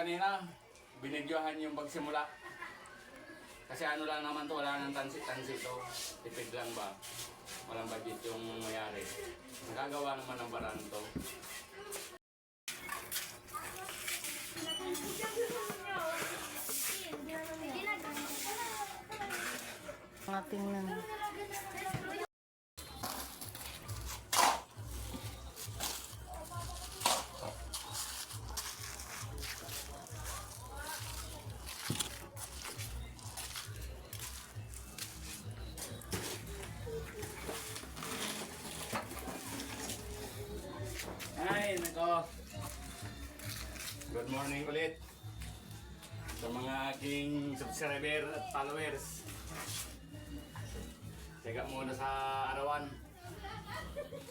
kanina, binidyohan yung pagsimula. Kasi ano lang naman to, wala nang tansi-tansi to. Tipid lang ba? Walang budget yung mayari. Nagagawa naman ng paraan to. Tingnan. Ay, nako. Good morning ulit sa mga aking subscriber at followers. Teka muna sa arawan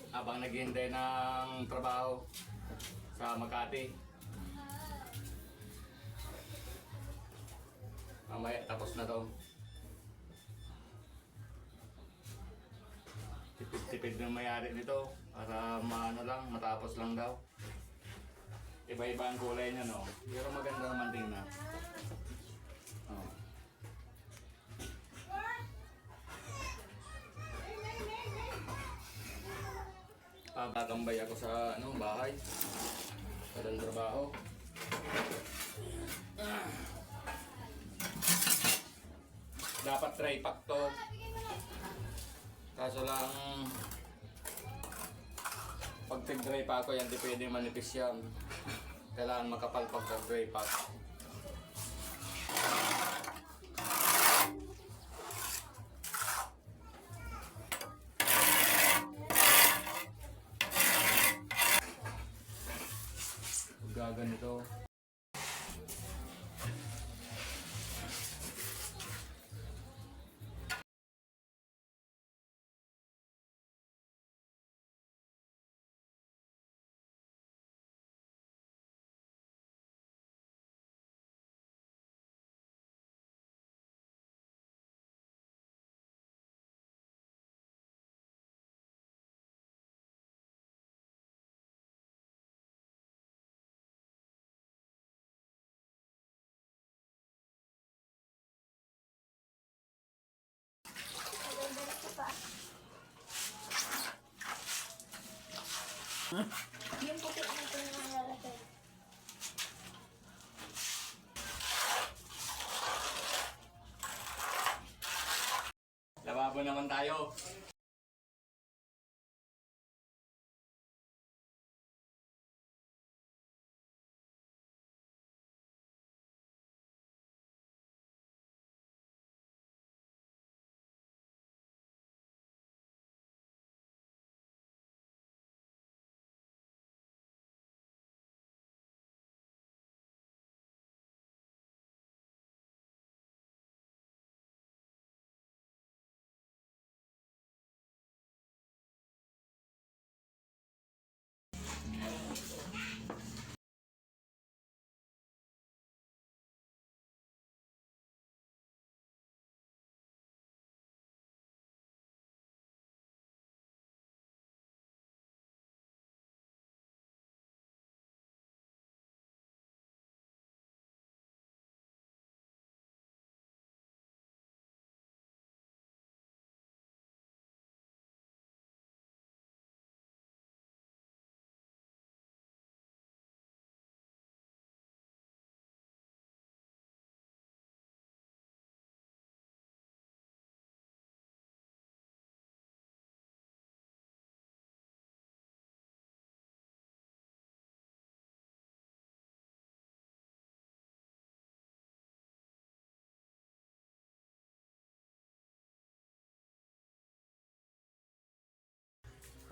habang naghihintay ng trabaho sa Makati. Mamaya tapos na to. Tipid-tipid ng mayari nito para maano lang, matapos lang daw. Iba-iba ang kulay niya, no? Pero maganda naman tingnan. Oh. Tatambay ako sa bahay. Walang trabaho. Dapat try pack to. Kaso lang pag tig-dry pack ko yan, di pwede manipis yan. Kailangan makapal pag dry pack. Gaganito. Yung puti ang pinangalalagay. Lababo naman tayo.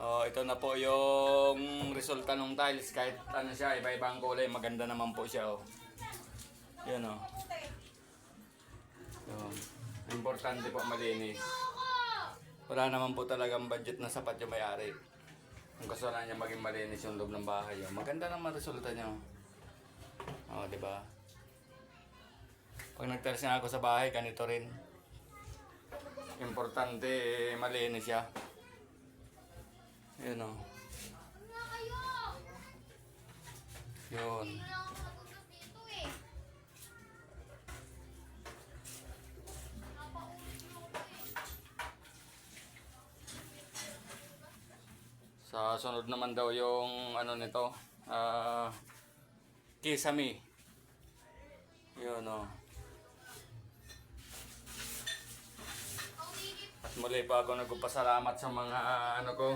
Oh, ito na po yung resulta ng tiles. Kahit ano siya, iba-ibang kulay, maganda naman po siya. Oh. Yan oh. Yun. Importante po malinis. Wala naman po talagang budget na sapat yung may-ari. Kung gusto lang niya maging malinis yung loob ng bahay. Oh. Maganda naman resulta niya. Oh, di ba? Pag nag-tiles nga ako sa bahay, ganito rin. Importante malinis siya. Yun o. Yun. Sa sunod naman daw yung ano nito, Kisame. Yun o. At muli pa ako nagpapasalamat sa mga ano ko,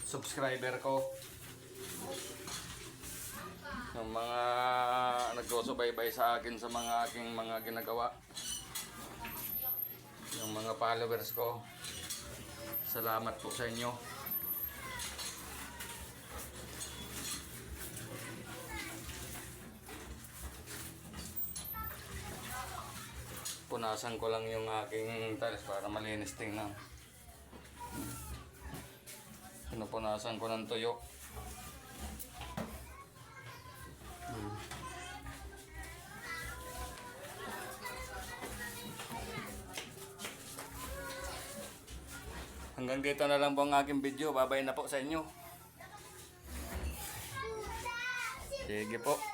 subscriber ko. Yung mga nagsusubaybay sa akin sa mga aking mga ginagawa. Yung mga followers ko. Salamat po sa inyo. Punasan ko lang yung aking tiles para malinis tingnan. Pinupunasan ko ng tuyo. Hanggang dito na lang po ang aking video. Babay na po sa inyo. Sige po.